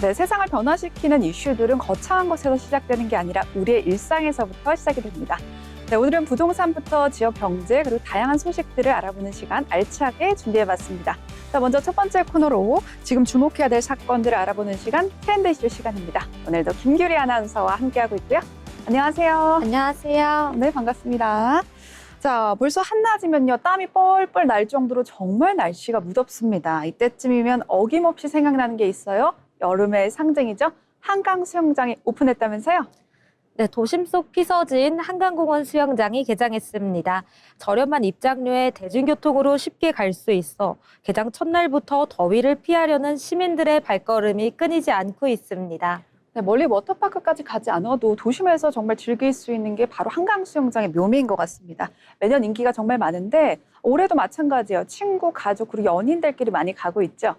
네, 세상을 변화시키는 이슈들은 거창한 것에서 시작되는 게 아니라 우리의 일상에서부터 시작이 됩니다. 네, 오늘은 부동산부터 지역 경제 그리고 다양한 소식들을 알아보는 시간 알차게 준비해봤습니다. 자, 먼저 첫 번째 코너로 지금 주목해야 될 사건들을 알아보는 시간 트렌드 이슈 시간입니다. 오늘도 김규리 아나운서와 함께하고 있고요. 안녕하세요. 안녕하세요. 네, 반갑습니다. 자, 벌써 한낮이면요, 땀이 뻘뻘 날 정도로 정말 날씨가 무덥습니다. 이때쯤이면 어김없이 생각나는 게 있어요. 여름의 상징이죠. 한강 수영장이 오픈했다면서요? 네, 도심 속 피서지인 한강공원 수영장이 개장했습니다. 저렴한 입장료에 대중교통으로 쉽게 갈 수 있어 개장 첫날부터 더위를 피하려는 시민들의 발걸음이 끊이지 않고 있습니다. 네, 멀리 워터파크까지 가지 않아도 도심에서 정말 즐길 수 있는 게 바로 한강 수영장의 묘미인 것 같습니다. 매년 인기가 정말 많은데 올해도 마찬가지예요. 친구, 가족, 그리고 연인들끼리 많이 가고 있죠.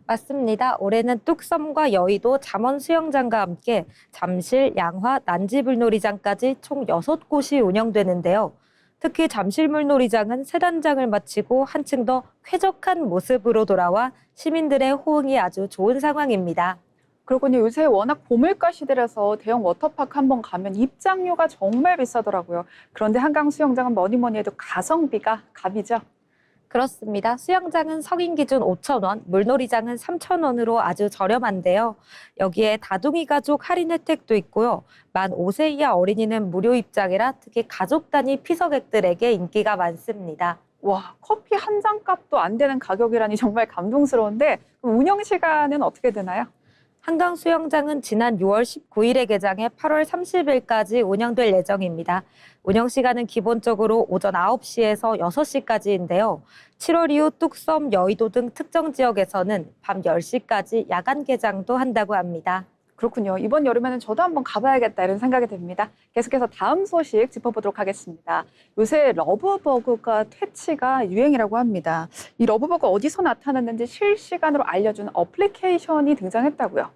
맞습니다. 올해는 뚝섬과 여의도, 잠원 수영장과 함께 잠실, 양화, 난지물놀이장까지 총 6곳이 운영되는데요. 특히 잠실물놀이장은 세 단장을 마치고 한층 더 쾌적한 모습으로 돌아와 시민들의 호응이 아주 좋은 상황입니다. 그렇군요. 요새 워낙 봄을가 시대라서 대형 워터파크 한번 가면 입장료가 정말 비싸더라고요. 그런데 한강 수영장은 뭐니 해도 가성비가 갑이죠. 그렇습니다. 수영장은 성인 기준 5,000원, 물놀이장은 3,000원으로 아주 저렴한데요. 여기에 다둥이 가족 할인 혜택도 있고요. 만 5세 이하 어린이는 무료 입장이라 특히 가족 단위 피서객들에게 인기가 많습니다. 와, 커피 한 잔 값도 안 되는 가격이라니 정말 감동스러운데 그럼 운영 시간은 어떻게 되나요? 한강 수영장은 지난 6월 19일에 개장해 8월 30일까지 운영될 예정입니다. 운영 시간은 기본적으로 오전 9시에서 6시까지인데요. 7월 이후 뚝섬, 여의도 등 특정 지역에서는 밤 10시까지 야간 개장도 한다고 합니다. 그렇군요. 이번 여름에는 저도 한번 가봐야겠다 이런 생각이 듭니다. 계속해서 다음 소식 짚어보도록 하겠습니다. 요새 러브버그가 퇴치가 유행이라고 합니다. 이 러브버그 어디서 나타났는지 실시간으로 알려주는 어플리케이션이 등장했다고요.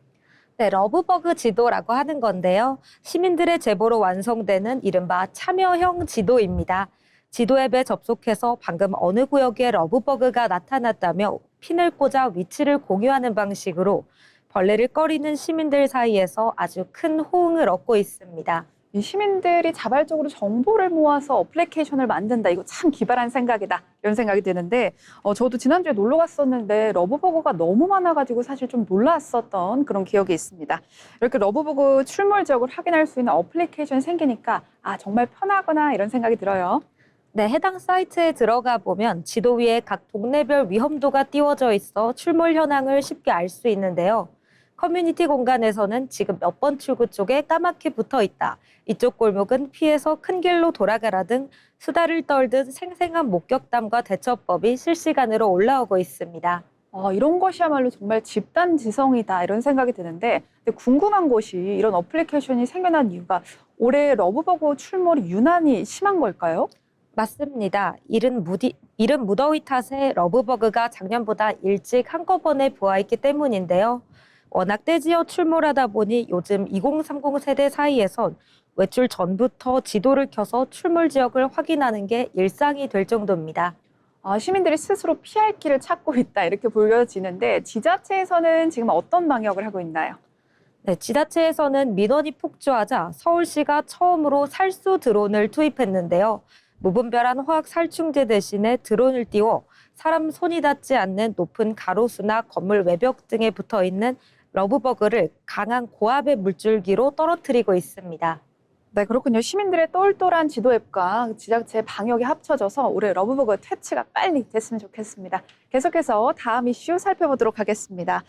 네, 러브버그 지도라고 하는 건데요. 시민들의 제보로 완성되는 이른바 참여형 지도입니다. 지도 앱에 접속해서 방금 어느 구역에 러브버그가 나타났다며 핀을 꽂아 위치를 공유하는 방식으로 벌레를 꺼리는 시민들 사이에서 아주 큰 호응을 얻고 있습니다. 이 시민들이 자발적으로 정보를 모아서 어플리케이션을 만든다. 이거 참 기발한 생각이다. 이런 생각이 드는데 저도 지난주에 놀러 갔었는데 러브버거가 너무 많아가지고 사실 좀 놀랐었던 그런 기억이 있습니다. 이렇게 러브버거 출몰 지역을 확인할 수 있는 어플리케이션이 생기니까 정말 편하구나 이런 생각이 들어요. 네, 해당 사이트에 들어가 보면 지도 위에 각 동네별 위험도가 띄워져 있어 출몰 현황을 쉽게 알 수 있는데요. 커뮤니티 공간에서는 지금 몇 번 출구 쪽에 까맣게 붙어 있다. 이쪽 골목은 피해서 큰 길로 돌아가라 등 수다를 떨듯 생생한 목격담과 대처법이 실시간으로 올라오고 있습니다. 이런 것이야말로 정말 집단 지성이다 이런 생각이 드는데 근데 궁금한 것이 이런 어플리케이션이 생겨난 이유가 올해 러브버거 출몰이 유난히 심한 걸까요? 맞습니다. 이른 무더위 탓에 러브버그가 작년보다 일찍 한꺼번에 부화했기 때문인데요. 워낙 떼지어 출몰하다 보니 요즘 2030 세대 사이에선 외출 전부터 지도를 켜서 출몰 지역을 확인하는 게 일상이 될 정도입니다. 시민들이 스스로 피할 길을 찾고 있다 이렇게 보여지는데 지자체에서는 지금 어떤 방역을 하고 있나요? 네, 지자체에서는 민원이 폭주하자 서울시가 처음으로 살수 드론을 투입했는데요. 무분별한 화학 살충제 대신에 드론을 띄워 사람 손이 닿지 않는 높은 가로수나 건물 외벽 등에 붙어 있는 러브버그를 강한 고압의 물줄기로 떨어뜨리고 있습니다. 네, 그렇군요. 시민들의 똘똘한 지도 앱과 지자체 방역이 합쳐져서 올해 러브버거 퇴치가 빨리 됐으면 좋겠습니다. 계속해서 다음 이슈 살펴보도록 하겠습니다.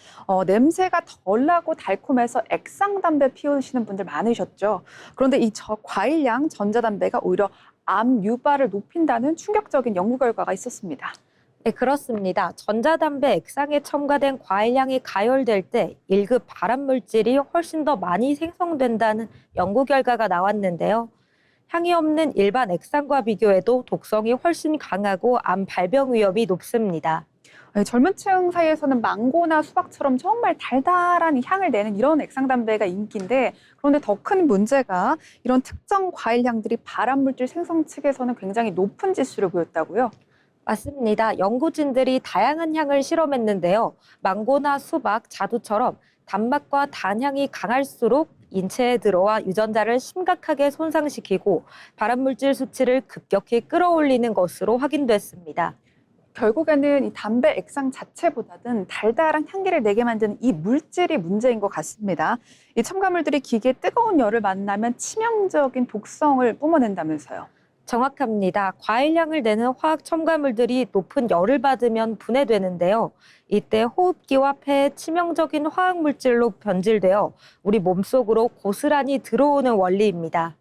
냄새가 덜 나고 달콤해서 액상담배 피우시는 분들 많으셨죠. 그런데 이 과일향 전자담배가 오히려 암 유발을 높인다는 충격적인 연구 결과가 있었습니다. 네, 그렇습니다. 전자담배 액상에 첨가된 과일향이 가열될 때 1급 발암물질이 훨씬 더 많이 생성된다는 연구 결과가 나왔는데요. 향이 없는 일반 액상과 비교해도 독성이 훨씬 강하고 암 발병 위험이 높습니다. 젊은 층 사이에서는 망고나 수박처럼 정말 달달한 향을 내는 이런 액상담배가 인기인데 그런데 더 큰 문제가 이런 특정 과일향들이 발암물질 생성 측에서는 굉장히 높은 지수를 보였다고요? 맞습니다. 연구진들이 다양한 향을 실험했는데요. 망고나 수박, 자두처럼 단맛과 단향이 강할수록 인체에 들어와 유전자를 심각하게 손상시키고 발암물질 수치를 급격히 끌어올리는 것으로 확인됐습니다. 결국에는 이 담배 액상 자체보다는 달달한 향기를 내게 만드는 이 물질이 문제인 것 같습니다. 이 첨가물들이 기계의 뜨거운 열을 만나면 치명적인 독성을 뿜어낸다면서요. 정확합니다. 과일향을 내는 화학 첨가물들이 높은 열을 받으면 분해되는데요. 이때 호흡기와 폐에 치명적인 화학 물질로 변질되어 우리 몸속으로 고스란히 들어오는 원리입니다.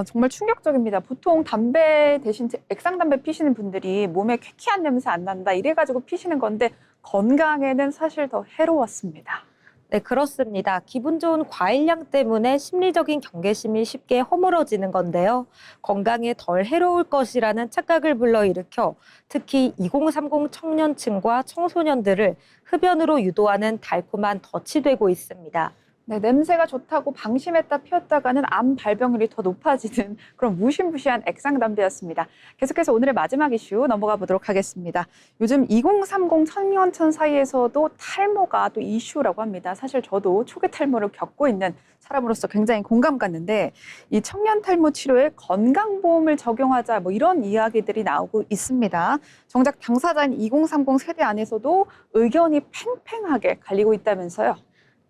정말 충격적입니다. 보통 담배 대신 액상 담배 피시는 분들이 몸에 쾌쾌한 냄새 안 난다 이래가지고 피시는 건데 건강에는 사실 더 해로웠습니다. 네, 그렇습니다. 기분 좋은 과일향 때문에 심리적인 경계심이 쉽게 허물어지는 건데요. 건강에 덜 해로울 것이라는 착각을 불러일으켜 특히 2030 청년층과 청소년들을 흡연으로 유도하는 달콤한 덫이 되고 있습니다. 네, 냄새가 좋다고 방심했다 피웠다가는 암 발병률이 더 높아지는 그런 무시무시한 액상 담배였습니다. 계속해서 오늘의 마지막 이슈 넘어가 보도록 하겠습니다. 요즘 2030 청년층 사이에서도 탈모가 또 이슈라고 합니다. 사실 저도 초기 탈모를 겪고 있는 사람으로서 굉장히 공감 갔는데 이 청년 탈모 치료에 건강보험을 적용하자 뭐 이런 이야기들이 나오고 있습니다. 정작 당사자인 2030 세대 안에서도 의견이 팽팽하게 갈리고 있다면서요.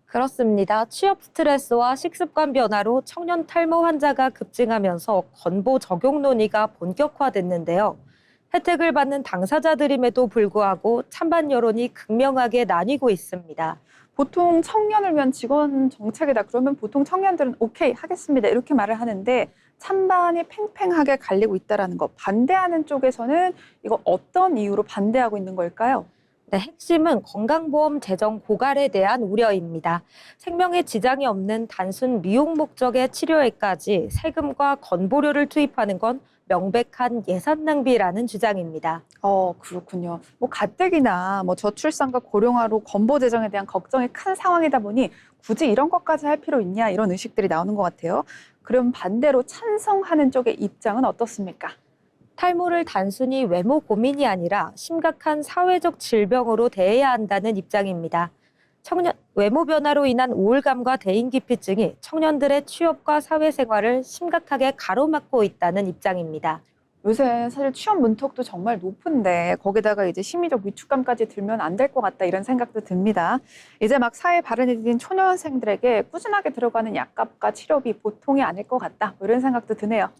그렇습니다. 취업 스트레스와 식습관 변화로 청년 탈모 환자가 급증하면서 건보 적용 논의가 본격화됐는데요. 혜택을 받는 당사자들임에도 불구하고 찬반 여론이 극명하게 나뉘고 있습니다. 보통 청년을 위한 직원 정책이다. 그러면 보통 청년들은 오케이 하겠습니다. 이렇게 말을 하는데 찬반이 팽팽하게 갈리고 있다는 거. 반대하는 쪽에서는 이거 어떤 이유로 반대하고 있는 걸까요? 네, 핵심은 건강보험 재정 고갈에 대한 우려입니다. 생명에 지장이 없는 단순 미용 목적의 치료에까지 세금과 건보료를 투입하는 건 명백한 예산 낭비라는 주장입니다. 그렇군요. 뭐 가뜩이나 뭐 저출산과 고령화로 건보 재정에 대한 걱정이 큰 상황이다 보니 굳이 이런 것까지 할 필요 있냐 이런 의식들이 나오는 것 같아요. 그럼 반대로 찬성하는 쪽의 입장은 어떻습니까? 탈모를 단순히 외모 고민이 아니라 심각한 사회적 질병으로 대해야 한다는 입장입니다. 외모 변화로 인한 우울감과 대인기피증이 청년들의 취업과 사회생활을 심각하게 가로막고 있다는 입장입니다. 요새 사실 취업 문턱도 정말 높은데 거기다가 이제 심리적 위축감까지 들면 안 될 것 같다 이런 생각도 듭니다. 이제 막 사회 발현이 된 초년생들에게 꾸준하게 들어가는 약값과 치료비 보통이 아닐 것 같다 뭐 이런 생각도 드네요.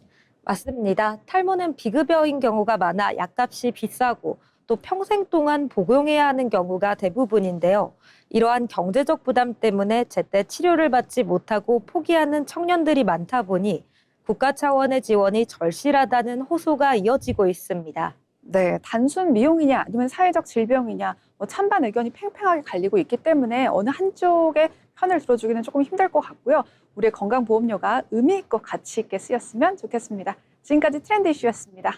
맞습니다. 탈모는 비급여인 경우가 많아 약값이 비싸고 또 평생 동안 복용해야 하는 경우가 대부분인데요. 이러한 경제적 부담 때문에 제때 치료를 받지 못하고 포기하는 청년들이 많다 보니 국가 차원의 지원이 절실하다는 호소가 이어지고 있습니다. 네, 단순 미용이냐 아니면 사회적 질병이냐 뭐 찬반 의견이 팽팽하게 갈리고 있기 때문에 어느 한쪽의 편을 들어주기는 조금 힘들 것 같고요. 우리의 건강보험료가 의미 있고 가치 있게 쓰였으면 좋겠습니다. 지금까지 트렌드 이슈였습니다.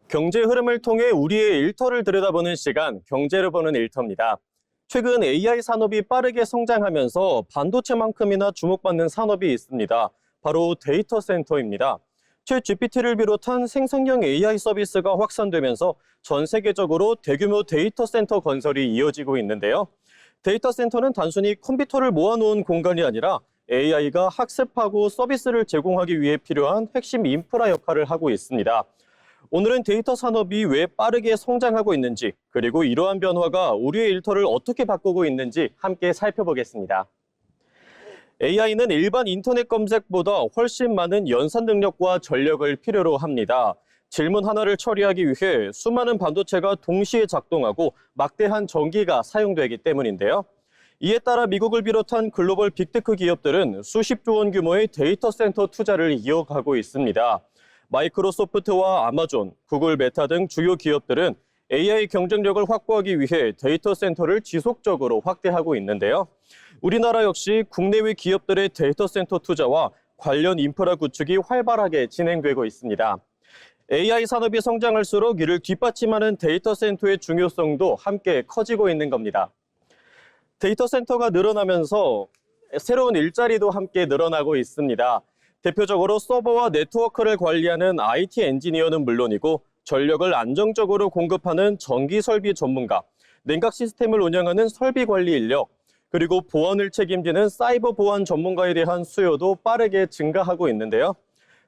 경제 흐름을 통해 우리의 일터를 들여다보는 시간, 경제를 보는 일터입니다. 최근 AI 산업이 빠르게 성장하면서 반도체만큼이나 주목받는 산업이 있습니다. 바로 데이터 센터입니다. 챗 GPT를 비롯한 생성형 AI 서비스가 확산되면서 전 세계적으로 대규모 데이터 센터 건설이 이어지고 있는데요. 데이터 센터는 단순히 컴퓨터를 모아놓은 공간이 아니라 AI가 학습하고 서비스를 제공하기 위해 필요한 핵심 인프라 역할을 하고 있습니다. 오늘은 데이터 산업이 왜 빠르게 성장하고 있는지, 그리고 이러한 변화가 우리의 일터를 어떻게 바꾸고 있는지 함께 살펴보겠습니다. AI는 일반 인터넷 검색보다 훨씬 많은 연산 능력과 전력을 필요로 합니다. 질문 하나를 처리하기 위해 수많은 반도체가 동시에 작동하고 막대한 전기가 사용되기 때문인데요. 이에 따라 미국을 비롯한 글로벌 빅테크 기업들은 수십조 원 규모의 데이터 센터 투자를 이어가고 있습니다. 마이크로소프트와 아마존, 구글 메타 등 주요 기업들은 AI 경쟁력을 확보하기 위해 데이터 센터를 지속적으로 확대하고 있는데요. 우리나라 역시 국내외 기업들의 데이터 센터 투자와 관련 인프라 구축이 활발하게 진행되고 있습니다. AI 산업이 성장할수록 이를 뒷받침하는 데이터 센터의 중요성도 함께 커지고 있는 겁니다. 데이터 센터가 늘어나면서 새로운 일자리도 함께 늘어나고 있습니다. 대표적으로 서버와 네트워크를 관리하는 IT 엔지니어는 물론이고 전력을 안정적으로 공급하는 전기 설비 전문가, 냉각 시스템을 운영하는 설비 관리 인력, 그리고 보안을 책임지는 사이버 보안 전문가에 대한 수요도 빠르게 증가하고 있는데요.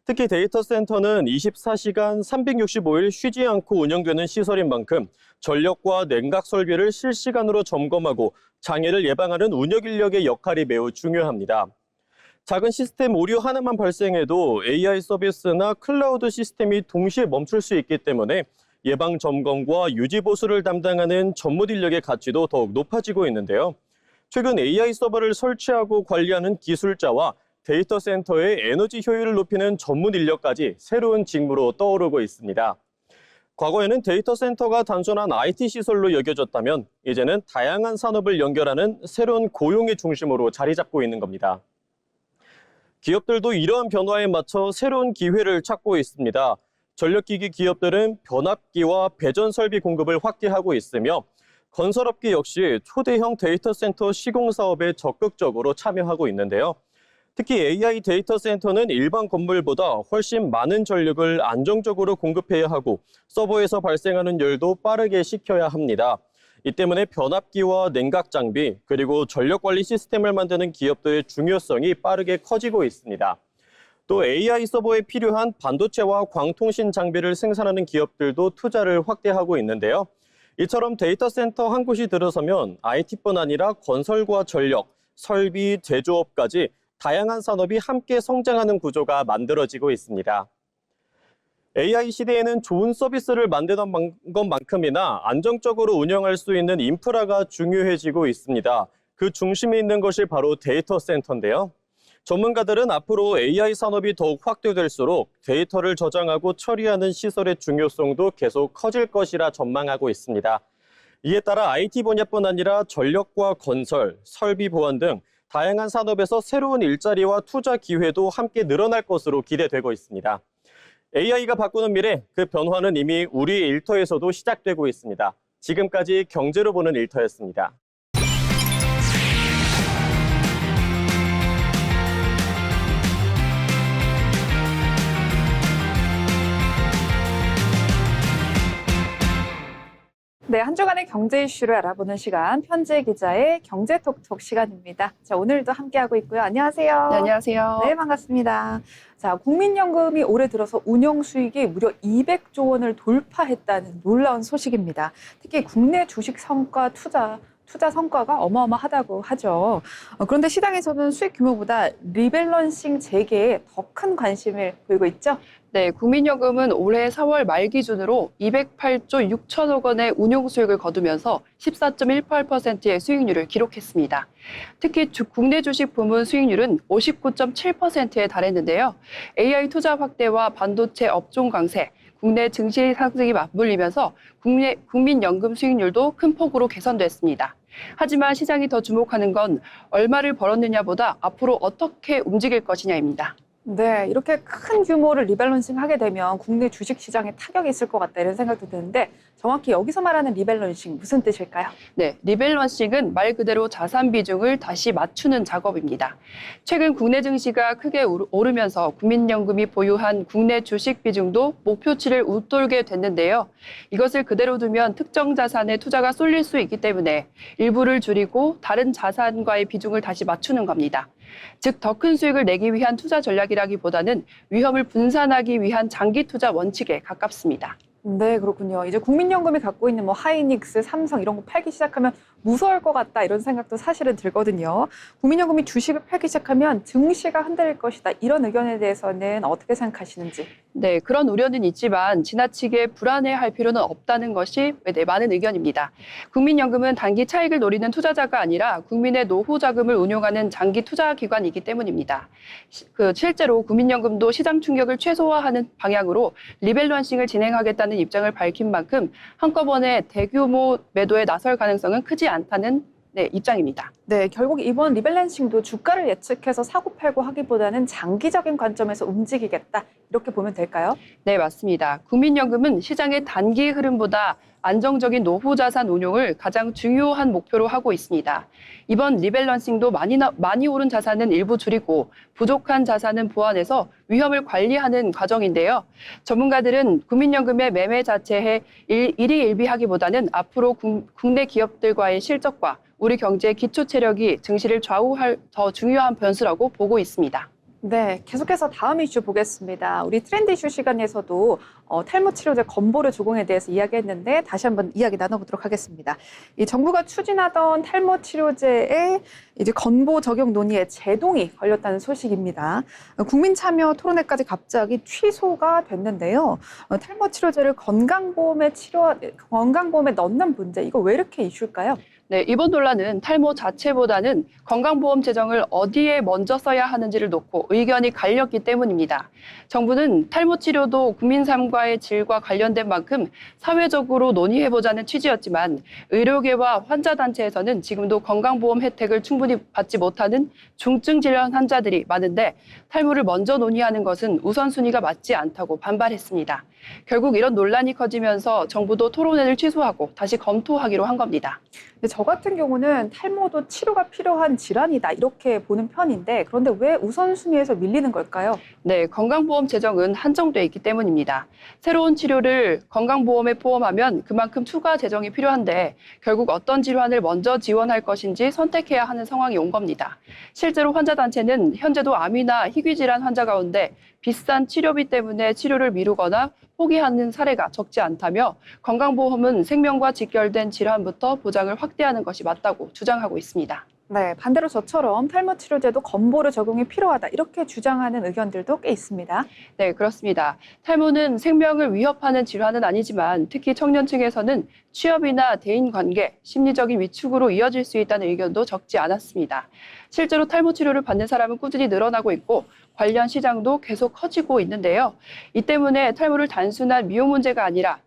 특히 데이터 센터는 24시간 365일 쉬지 않고 운영되는 시설인 만큼 전력과 냉각 설비를 실시간으로 점검하고 장애를 예방하는 운영 인력의 역할이 매우 중요합니다. 작은 시스템 오류 하나만 발생해도 AI 서비스나 클라우드 시스템이 동시에 멈출 수 있기 때문에 예방 점검과 유지 보수를 담당하는 전문 인력의 가치도 더욱 높아지고 있는데요. 최근 AI 서버를 설치하고 관리하는 기술자와 데이터 센터의 에너지 효율을 높이는 전문 인력까지 새로운 직무로 떠오르고 있습니다. 과거에는 데이터 센터가 단순한 IT 시설로 여겨졌다면 이제는 다양한 산업을 연결하는 새로운 고용의 중심으로 자리 잡고 있는 겁니다. 기업들도 이러한 변화에 맞춰 새로운 기회를 찾고 있습니다. 전력기기 기업들은 변압기와 배전 설비 공급을 확대하고 있으며 건설업계 역시 초대형 데이터 센터 시공 사업에 적극적으로 참여하고 있는데요. 특히 AI 데이터 센터는 일반 건물보다 훨씬 많은 전력을 안정적으로 공급해야 하고 서버에서 발생하는 열도 빠르게 식혀야 합니다. 이 때문에 변압기와 냉각 장비, 그리고 전력 관리 시스템을 만드는 기업들의 중요성이 빠르게 커지고 있습니다. 또 AI 서버에 필요한 반도체와 광통신 장비를 생산하는 기업들도 투자를 확대하고 있는데요. 이처럼 데이터 센터 한 곳이 들어서면 IT뿐 아니라 건설과 전력, 설비, 제조업까지 다양한 산업이 함께 성장하는 구조가 만들어지고 있습니다. AI 시대에는 좋은 서비스를 만드는 것만큼이나 안정적으로 운영할 수 있는 인프라가 중요해지고 있습니다. 그 중심에 있는 것이 바로 데이터 센터인데요. 전문가들은 앞으로 AI 산업이 더욱 확대될수록 데이터를 저장하고 처리하는 시설의 중요성도 계속 커질 것이라 전망하고 있습니다. 이에 따라 IT 분야뿐 아니라 전력과 건설, 설비 보안 등 다양한 산업에서 새로운 일자리와 투자 기회도 함께 늘어날 것으로 기대되고 있습니다. AI가 바꾸는 미래, 그 변화는 이미 우리 일터에서도 시작되고 있습니다. 지금까지 경제로 보는 일터였습니다. 네, 한 주간의 경제 이슈를 알아보는 시간, 편지 기자의 경제톡톡 시간입니다. 자, 오늘도 함께하고 있고요. 안녕하세요. 네, 안녕하세요. 네, 반갑습니다. 자, 국민연금이 올해 들어서 운영 수익이 무려 200조 원을 돌파했다는 놀라운 소식입니다. 특히 국내 주식 성과 투자 성과가 어마어마하다고 하죠. 그런데 시장에서는 수익 규모보다 리밸런싱 재개에 더 큰 관심을 보이고 있죠. 네, 국민연금은 올해 4월 말 기준으로 208조 6천억 원의 운용 수익을 거두면서 14.18%의 수익률을 기록했습니다. 특히 국내 주식 부문 수익률은 59.7%에 달했는데요. AI 투자 확대와 반도체 업종 강세, 국내 증시 상승이 맞물리면서 국민연금 수익률도 큰 폭으로 개선됐습니다. 하지만 시장이 더 주목하는 건 얼마를 벌었느냐보다 앞으로 어떻게 움직일 것이냐입니다. 네, 이렇게 큰 규모를 리밸런싱 하게 되면 국내 주식 시장에 타격이 있을 것 같다 이런 생각도 드는데 정확히 여기서 말하는 리밸런싱 무슨 뜻일까요? 네, 리밸런싱은 말 그대로 자산 비중을 다시 맞추는 작업입니다. 최근 국내 증시가 크게 오르면서 국민연금이 보유한 국내 주식 비중도 목표치를 웃돌게 됐는데요. 이것을 그대로 두면 특정 자산에 투자가 쏠릴 수 있기 때문에 일부를 줄이고 다른 자산과의 비중을 다시 맞추는 겁니다. 즉, 더 큰 수익을 내기 위한 투자 전략이라기보다는 위험을 분산하기 위한 장기 투자 원칙에 가깝습니다. 네, 그렇군요. 이제 국민연금이 갖고 있는 하이닉스, 삼성 이런 거 팔기 시작하면 무서울 것 같다 이런 생각도 사실은 들거든요. 국민연금이 주식을 팔기 시작하면 증시가 흔들릴 것이다. 이런 의견에 대해서는 어떻게 생각하시는지? 네, 그런 우려는 있지만 지나치게 불안해할 필요는 없다는 것이 많은 의견입니다. 국민연금은 단기 차익을 노리는 투자자가 아니라 국민의 노후 자금을 운용하는 장기 투자 기관이기 때문입니다. 실제로 국민연금도 시장 충격을 최소화하는 방향으로 리밸런싱을 진행하겠다는 입장을 밝힌 만큼 한꺼번에 대규모 매도에 나설 가능성은 크지 않다는 입장입니다. 네, 결국 이번 리밸런싱도 주가를 예측해서 사고팔고 하기보다는 장기적인 관점에서 움직이겠다. 이렇게 보면 될까요? 네, 맞습니다. 국민연금은 시장의 단기 흐름보다 안정적인 노후 자산 운용을 가장 중요한 목표로 하고 있습니다. 이번 리밸런싱도 많이 오른 자산은 일부 줄이고 부족한 자산은 보완해서 위험을 관리하는 과정인데요. 전문가들은 국민연금의 매매 자체에 일희일비하기보다는 앞으로 국내 기업들과의 실적과 우리 경제의 기초 체력이 증시를 좌우할 더 중요한 변수라고 보고 있습니다. 네, 계속해서 다음 이슈 보겠습니다. 우리 트렌드 이슈 시간에서도 탈모 치료제 건보료 조공에 대해서 이야기했는데 다시 한번 이야기 나눠보도록 하겠습니다. 이 정부가 추진하던 탈모 치료제의 이제 건보 적용 논의에 제동이 걸렸다는 소식입니다. 국민 참여 토론회까지 갑자기 취소가 됐는데요. 탈모 치료제를 건강보험에 넣는 문제, 이거 왜 이렇게 이슈일까요? 네, 이번 논란은 탈모 자체보다는 건강보험 재정을 어디에 먼저 써야 하는지를 놓고 의견이 갈렸기 때문입니다. 정부는 탈모 치료도 국민 삶과의 질과 관련된 만큼 사회적으로 논의해보자는 취지였지만 의료계와 환자단체에서는 지금도 건강보험 혜택을 충분히 받지 못하는 중증 질환 환자들이 많은데 탈모를 먼저 논의하는 것은 우선순위가 맞지 않다고 반발했습니다. 결국 이런 논란이 커지면서 정부도 토론회를 취소하고 다시 검토하기로 한 겁니다. 근데 저 같은 경우는 탈모도 치료가 필요한 질환이다 이렇게 보는 편인데 그런데 왜 우선순위에서 밀리는 걸까요? 네, 건강보험 재정은 한정돼 있기 때문입니다. 새로운 치료를 건강보험에 포함하면 그만큼 추가 재정이 필요한데 결국 어떤 질환을 먼저 지원할 것인지 선택해야 하는 상황이 온 겁니다. 실제로 환자단체는 현재도 암이나 희귀질환 환자 가운데 비싼 치료비 때문에 치료를 미루거나 포기하는 사례가 적지 않다며 건강보험은 생명과 직결된 질환부터 보장을 확대하는 것이 맞다고 주장하고 있습니다. 네, 반대로 저처럼 탈모 치료제도 건보료 적용이 필요하다 이렇게 주장하는 의견들도 꽤 있습니다. 네, 그렇습니다. 탈모는 생명을 위협하는 질환은 아니지만 특히 청년층에서는 취업이나 대인관계, 심리적인 위축으로 이어질 수 있다는 의견도 적지 않았습니다. 실제로 탈모 치료를 받는 사람은 꾸준히 늘어나고 있고 관련 시장도 계속 커지고 있는데요. 이 때문에 탈모를 단순한 미용 문제가 아니라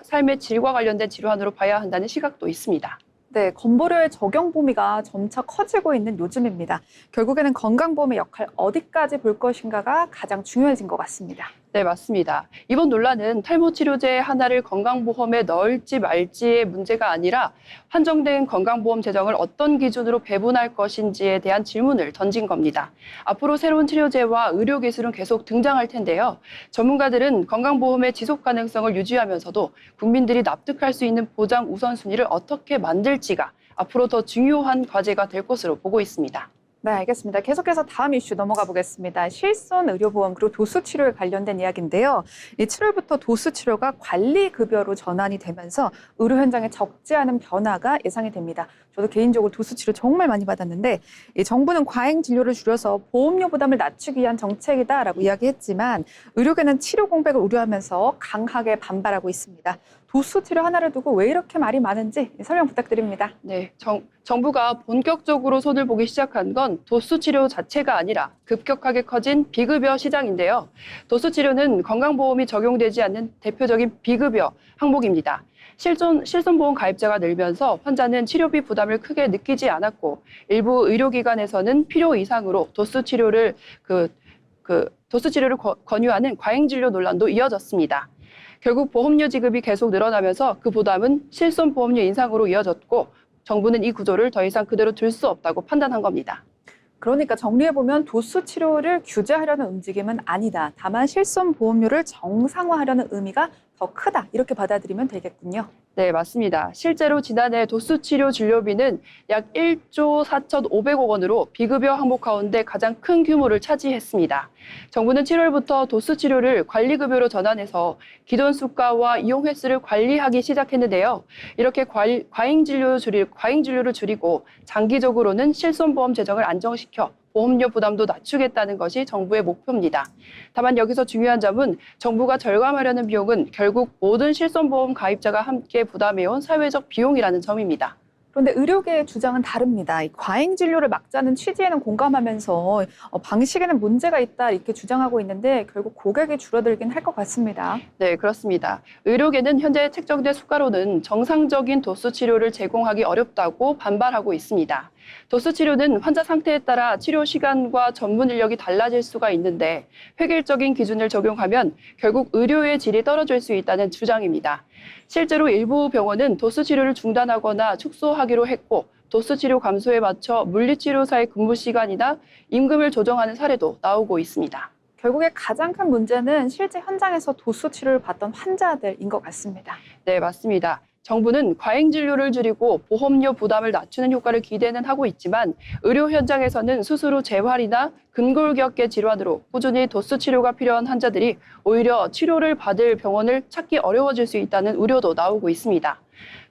삶의 질과 관련된 질환으로 봐야 한다는 시각도 있습니다. 네, 건보료의 적용 범위가 점차 커지고 있는 요즘입니다. 결국에는 건강보험의 역할 어디까지 볼 것인가가 가장 중요해진 것 같습니다. 네, 맞습니다. 이번 논란은 탈모 치료제 하나를 건강보험에 넣을지 말지의 문제가 아니라 한정된 건강보험 재정을 어떤 기준으로 배분할 것인지에 대한 질문을 던진 겁니다. 앞으로 새로운 치료제와 의료기술은 계속 등장할 텐데요. 전문가들은 건강보험의 지속 가능성을 유지하면서도 국민들이 납득할 수 있는 보장 우선순위를 어떻게 만들지가 앞으로 더 중요한 과제가 될 것으로 보고 있습니다. 네, 알겠습니다. 계속해서 다음 이슈 넘어가 보겠습니다. 실손 의료보험 그리고 도수 치료에 관련된 이야기인데요. 이 7월부터 도수 치료가 관리급여로 전환이 되면서 의료 현장에 적지 않은 변화가 예상이 됩니다. 저도 개인적으로 도수 치료 정말 많이 받았는데 이 정부는 과잉 진료를 줄여서 보험료 부담을 낮추기 위한 정책이다라고 이야기했지만 의료계는 치료 공백을 우려하면서 강하게 반발하고 있습니다. 도수 치료 하나를 두고 왜 이렇게 말이 많은지 설명 부탁드립니다. 네, 정부가 본격적으로 손을 보기 시작한 건 도수 치료 자체가 아니라 급격하게 커진 비급여 시장인데요. 도수 치료는 건강보험이 적용되지 않는 대표적인 비급여 항목입니다. 실손보험 가입자가 늘면서 환자는 치료비 부담을 크게 느끼지 않았고 일부 의료기관에서는 필요 이상으로 도수 치료를 권유하는 과잉 진료 논란도 이어졌습니다. 결국 보험료 지급이 계속 늘어나면서 그 부담은 실손보험료 인상으로 이어졌고 정부는 이 구조를 더 이상 그대로 둘 수 없다고 판단한 겁니다. 그러니까 정리해보면 도수 치료를 규제하려는 움직임은 아니다. 다만 실손보험료를 정상화하려는 의미가 더 크다. 이렇게 받아들이면 되겠군요. 네, 맞습니다. 실제로 지난해 도수치료 진료비는 약 1조 4,500억 원으로 비급여 항목 가운데 가장 큰 규모를 차지했습니다. 정부는 7월부터 도수치료를 관리급여로 전환해서 기존 수가와 이용 횟수를 관리하기 시작했는데요. 이렇게 과잉 진료를 줄이고 장기적으로는 실손보험 재정을 안정시켜 보험료 부담도 낮추겠다는 것이 정부의 목표입니다. 다만 여기서 중요한 점은 정부가 절감하려는 비용은 결국 모든 실손보험 가입자가 함께 부담해온 사회적 비용이라는 점입니다. 그런데 의료계의 주장은 다릅니다. 이 과잉 진료를 막자는 취지에는 공감하면서 방식에는 문제가 있다 이렇게 주장하고 있는데 결국 고객이 줄어들긴 할 것 같습니다. 네, 그렇습니다. 의료계는 현재 책정된 수가로는 정상적인 도수 치료를 제공하기 어렵다고 반발하고 있습니다. 도수 치료는 환자 상태에 따라 치료 시간과 전문 인력이 달라질 수가 있는데 획일적인 기준을 적용하면 결국 의료의 질이 떨어질 수 있다는 주장입니다. 실제로 일부 병원은 도수 치료를 중단하거나 축소하기로 했고 도수 치료 감소에 맞춰 물리치료사의 근무 시간이나 임금을 조정하는 사례도 나오고 있습니다. 결국에 가장 큰 문제는 실제 현장에서 도수 치료를 받던 환자들인 것 같습니다. 네, 맞습니다. 정부는 과잉 진료를 줄이고 보험료 부담을 낮추는 효과를 기대는 하고 있지만 의료 현장에서는 수술 후 재활이나 근골격계 질환으로 꾸준히 도수 치료가 필요한 환자들이 오히려 치료를 받을 병원을 찾기 어려워질 수 있다는 우려도 나오고 있습니다.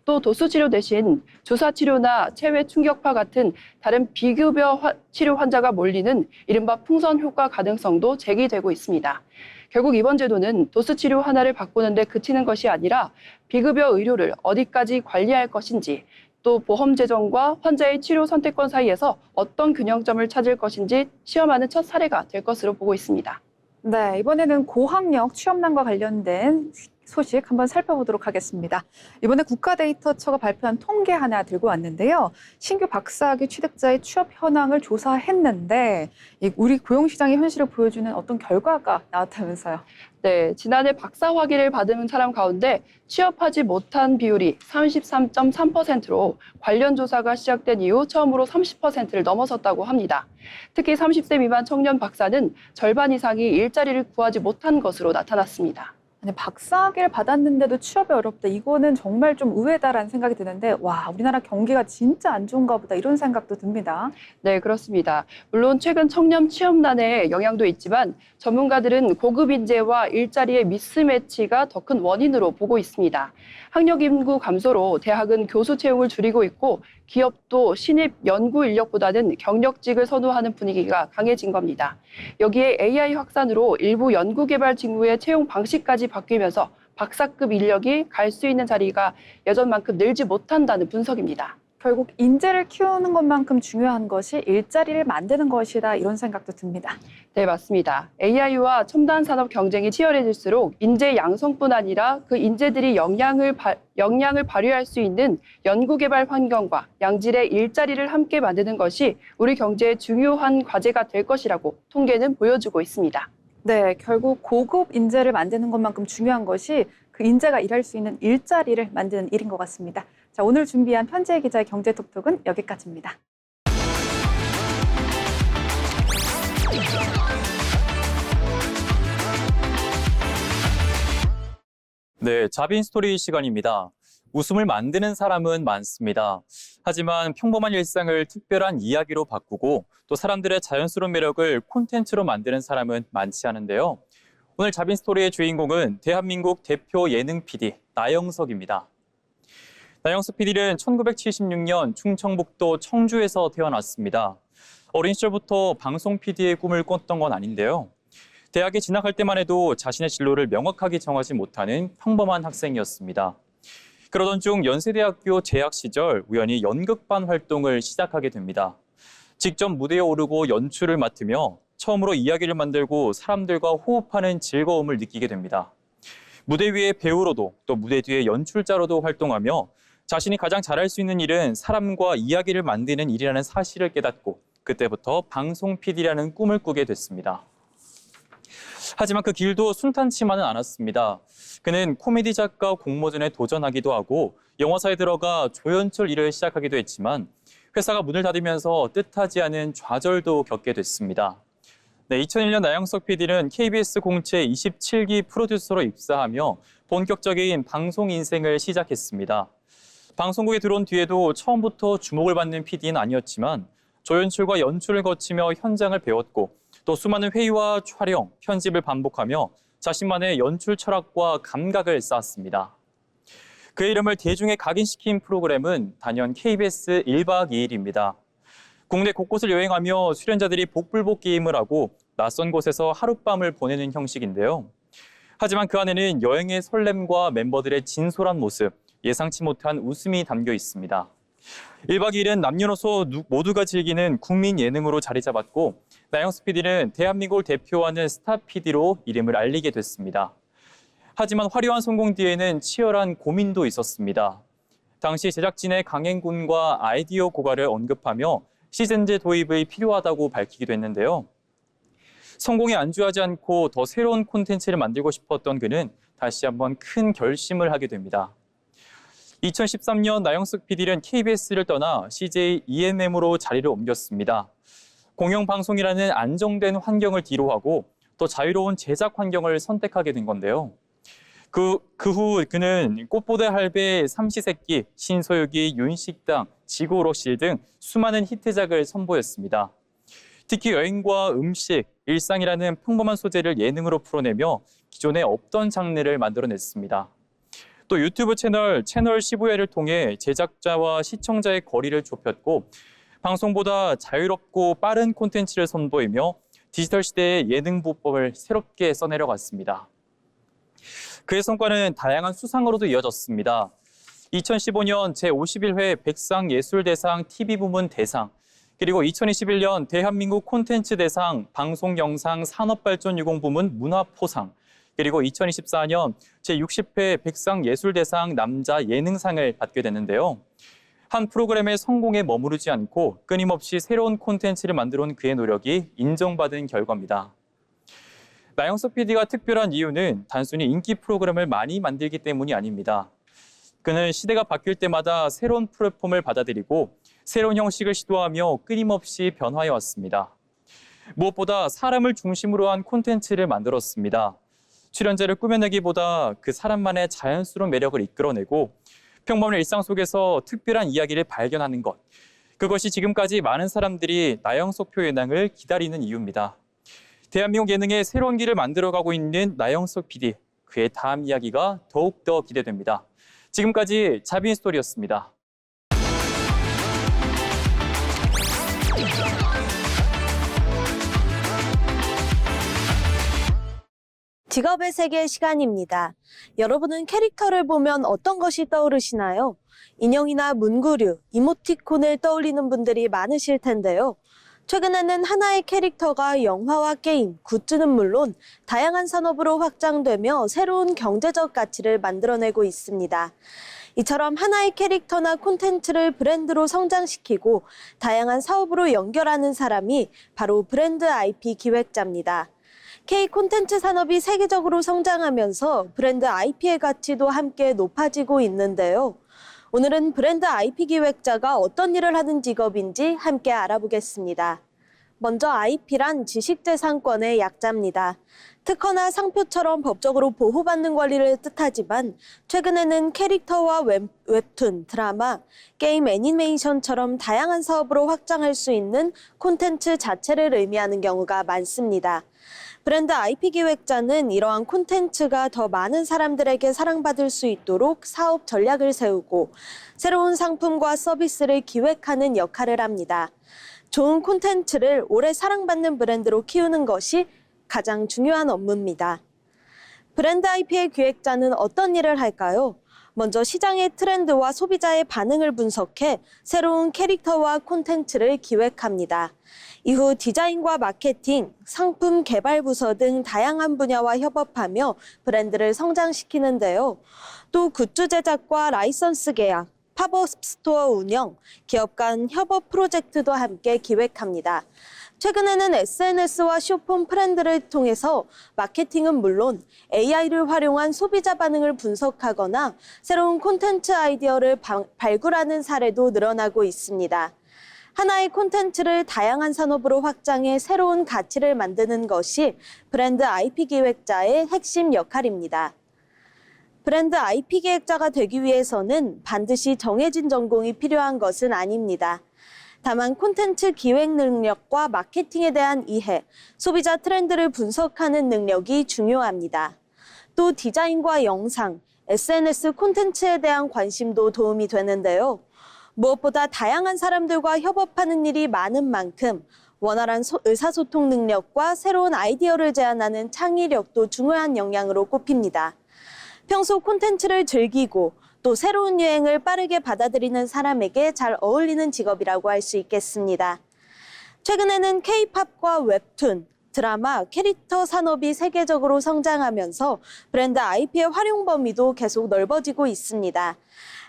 또 도수 치료 대신 주사 치료나 체외 충격파 같은 다른 비급여 치료 환자가 몰리는 이른바 풍선 효과 가능성도 제기되고 있습니다. 결국 이번 제도는 도수 치료 하나를 바꾸는 데 그치는 것이 아니라 비급여 의료를 어디까지 관리할 것인지 또 보험 재정과 환자의 치료 선택권 사이에서 어떤 균형점을 찾을 것인지 시험하는 첫 사례가 될 것으로 보고 있습니다. 네, 이번에는 고학력 취업난과 관련된 소식 한번 살펴보도록 하겠습니다. 이번에 국가데이터처가 발표한 통계 하나 들고 왔는데요. 신규 박사학위 취득자의 취업 현황을 조사했는데 우리 고용시장의 현실을 보여주는 어떤 결과가 나왔다면서요. 네, 지난해 박사 학위를 받은 사람 가운데 취업하지 못한 비율이 33.3%로 관련 조사가 시작된 이후 처음으로 30%를 넘어섰다고 합니다. 특히 30세 미만 청년 박사는 절반 이상이 일자리를 구하지 못한 것으로 나타났습니다. 아니, 박사학위를 받았는데도 취업이 어렵다. 이거는 정말 좀 의외다라는 생각이 드는데 와, 우리나라 경기가 진짜 안 좋은가 보다 이런 생각도 듭니다. 네, 그렇습니다. 물론 최근 청년 취업난의 영향도 있지만 전문가들은 고급 인재와 일자리의 미스매치가 더 큰 원인으로 보고 있습니다. 학력 인구 감소로 대학은 교수 채용을 줄이고 있고 기업도 신입 연구 인력보다는 경력직을 선호하는 분위기가 강해진 겁니다. 여기에 AI 확산으로 일부 연구개발 직무의 채용 방식까지 바뀌면서 박사급 인력이 갈 수 있는 자리가 예전만큼 늘지 못한다는 분석입니다. 결국 인재를 키우는 것만큼 중요한 것이 일자리를 만드는 것이다 이런 생각도 듭니다. 네, 맞습니다. AI와 첨단 산업 경쟁이 치열해질수록 인재 양성뿐 아니라 그 인재들이 역량을 발휘할 수 있는 연구개발 환경과 양질의 일자리를 함께 만드는 것이 우리 경제의 중요한 과제가 될 것이라고 통계는 보여주고 있습니다. 네, 결국 고급 인재를 만드는 것만큼 중요한 것이 그 인재가 일할 수 있는 일자리를 만드는 일인 것 같습니다. 자, 오늘 준비한 편지혜 기자의 경제톡톡은 여기까지입니다. 네, 자빈 스토리 시간입니다. 웃음을 만드는 사람은 많습니다. 하지만 평범한 일상을 특별한 이야기로 바꾸고 또 사람들의 자연스러운 매력을 콘텐츠로 만드는 사람은 많지 않은데요. 오늘 자빈 스토리의 주인공은 대한민국 대표 예능 PD 나영석입니다. 나영석 PD는 1976년 충청북도 청주에서 태어났습니다. 어린 시절부터 방송 PD의 꿈을 꿨던 건 아닌데요. 대학에 진학할 때만 해도 자신의 진로를 명확하게 정하지 못하는 평범한 학생이었습니다. 그러던 중 연세대학교 재학 시절 우연히 연극반 활동을 시작하게 됩니다. 직접 무대에 오르고 연출을 맡으며 처음으로 이야기를 만들고 사람들과 호흡하는 즐거움을 느끼게 됩니다. 무대 위의 배우로도 또 무대 뒤의 연출자로도 활동하며 자신이 가장 잘할 수 있는 일은 사람과 이야기를 만드는 일이라는 사실을 깨닫고 그때부터 방송 PD라는 꿈을 꾸게 됐습니다. 하지만 그 길도 순탄치만은 않았습니다. 그는 코미디 작가 공모전에 도전하기도 하고 영화사에 들어가 조연출 일을 시작하기도 했지만 회사가 문을 닫으면서 뜻하지 않은 좌절도 겪게 됐습니다. 네, 2001년 나영석 PD는 KBS 공채 27기 프로듀서로 입사하며 본격적인 방송 인생을 시작했습니다. 방송국에 들어온 뒤에도 처음부터 주목을 받는 PD는 아니었지만 조연출과 연출을 거치며 현장을 배웠고 또 수많은 회의와 촬영, 편집을 반복하며 자신만의 연출 철학과 감각을 쌓았습니다. 그의 이름을 대중에 각인시킨 프로그램은 단연 KBS 1박 2일입니다. 국내 곳곳을 여행하며 출연자들이 복불복 게임을 하고 낯선 곳에서 하룻밤을 보내는 형식인데요. 하지만 그 안에는 여행의 설렘과 멤버들의 진솔한 모습, 예상치 못한 웃음이 담겨 있습니다. 1박 2일은 남녀노소 모두가 즐기는 국민 예능으로 자리 잡았고 나영석 PD는 대한민국을 대표하는 스타 PD로 이름을 알리게 됐습니다. 하지만 화려한 성공 뒤에는 치열한 고민도 있었습니다. 당시 제작진의 강행군과 아이디어 고갈을 언급하며 시즌제 도입이 필요하다고 밝히기도 했는데요. 성공에 안주하지 않고 더 새로운 콘텐츠를 만들고 싶었던 그는 다시 한번 큰 결심을 하게 됩니다. 2013년 나영석 PD는 KBS를 떠나 CJ ENM으로 자리를 옮겼습니다. 공영방송이라는 안정된 환경을 뒤로하고 더 자유로운 제작 환경을 선택하게 된 건데요. 그 후 그는 꽃보다 할배, 삼시세끼, 신소유기, 윤식당, 지구오락실 등 수많은 히트작을 선보였습니다. 특히 여행과 음식, 일상이라는 평범한 소재를 예능으로 풀어내며 기존에 없던 장르를 만들어냈습니다. 또 유튜브 채널 15회를 통해 제작자와 시청자의 거리를 좁혔고 방송보다 자유롭고 빠른 콘텐츠를 선보이며 디지털 시대의 예능 보법을 새롭게 써내려갔습니다. 그의 성과는 다양한 수상으로도 이어졌습니다. 2015년 제51회 백상예술대상 TV부문 대상, 그리고 2021년 대한민국 콘텐츠 대상 방송영상 산업발전유공 부문 문화포상, 그리고 2024년 제60회 백상예술대상 남자 예능상을 받게 됐는데요. 한 프로그램의 성공에 머무르지 않고 끊임없이 새로운 콘텐츠를 만들어 온 그의 노력이 인정받은 결과입니다. 나영석 PD가 특별한 이유는 단순히 인기 프로그램을 많이 만들기 때문이 아닙니다. 그는 시대가 바뀔 때마다 새로운 플랫폼을 받아들이고 새로운 형식을 시도하며 끊임없이 변화해왔습니다. 무엇보다 사람을 중심으로 한 콘텐츠를 만들었습니다. 출연자를 꾸며내기보다 그 사람만의 자연스러운 매력을 이끌어내고 평범한 일상 속에서 특별한 이야기를 발견하는 것. 그것이 지금까지 많은 사람들이 나영석 예능을 기다리는 이유입니다. 대한민국 예능의 새로운 길을 만들어가고 있는 나영석 PD. 그의 다음 이야기가 더욱더 기대됩니다. 지금까지 자빈스토리였습니다. 직업의 세계 시간입니다. 여러분은 캐릭터를 보면 어떤 것이 떠오르시나요? 인형이나 문구류, 이모티콘을 떠올리는 분들이 많으실 텐데요. 최근에는 하나의 캐릭터가 영화와 게임, 굿즈는 물론 다양한 산업으로 확장되며 새로운 경제적 가치를 만들어내고 있습니다. 이처럼 하나의 캐릭터나 콘텐츠를 브랜드로 성장시키고 다양한 사업으로 연결하는 사람이 바로 브랜드 IP 기획자입니다. K 콘텐츠 산업이 세계적으로 성장하면서 브랜드 IP의 가치도 함께 높아지고 있는데요. 오늘은 브랜드 IP 기획자가 어떤 일을 하는 직업인지 함께 알아보겠습니다. 먼저 IP란 지식재산권의 약자입니다. 특허나 상표처럼 법적으로 보호받는 권리를 뜻하지만 최근에는 캐릭터와 웹툰, 드라마, 게임 애니메이션처럼 다양한 사업으로 확장할 수 있는 콘텐츠 자체를 의미하는 경우가 많습니다. 브랜드 IP 기획자는 이러한 콘텐츠가 더 많은 사람들에게 사랑받을 수 있도록 사업 전략을 세우고 새로운 상품과 서비스를 기획하는 역할을 합니다. 좋은 콘텐츠를 오래 사랑받는 브랜드로 키우는 것이 가장 중요한 업무입니다. 브랜드 IP의 기획자는 어떤 일을 할까요? 먼저 시장의 트렌드와 소비자의 반응을 분석해 새로운 캐릭터와 콘텐츠를 기획합니다. 이후 디자인과 마케팅, 상품 개발 부서 등 다양한 분야와 협업하며 브랜드를 성장시키는데요. 또 굿즈 제작과 라이선스 계약, 팝업 스토어 운영, 기업 간 협업 프로젝트도 함께 기획합니다. 최근에는 SNS와 쇼폼 트렌드를 통해서 마케팅은 물론 AI를 활용한 소비자 반응을 분석하거나 새로운 콘텐츠 아이디어를 발굴하는 사례도 늘어나고 있습니다. 하나의 콘텐츠를 다양한 산업으로 확장해 새로운 가치를 만드는 것이 브랜드 IP 기획자의 핵심 역할입니다. 브랜드 IP 기획자가 되기 위해서는 반드시 정해진 전공이 필요한 것은 아닙니다. 다만 콘텐츠 기획 능력과 마케팅에 대한 이해, 소비자 트렌드를 분석하는 능력이 중요합니다. 또 디자인과 영상, SNS 콘텐츠에 대한 관심도 도움이 되는데요. 무엇보다 다양한 사람들과 협업하는 일이 많은 만큼 원활한 의사소통 능력과 새로운 아이디어를 제안하는 창의력도 중요한 역량으로 꼽힙니다. 평소 콘텐츠를 즐기고 또 새로운 유행을 빠르게 받아들이는 사람에게 잘 어울리는 직업이라고 할 수 있겠습니다. 최근에는 K-팝과 웹툰, 드라마, 캐릭터 산업이 세계적으로 성장하면서 브랜드 IP의 활용 범위도 계속 넓어지고 있습니다.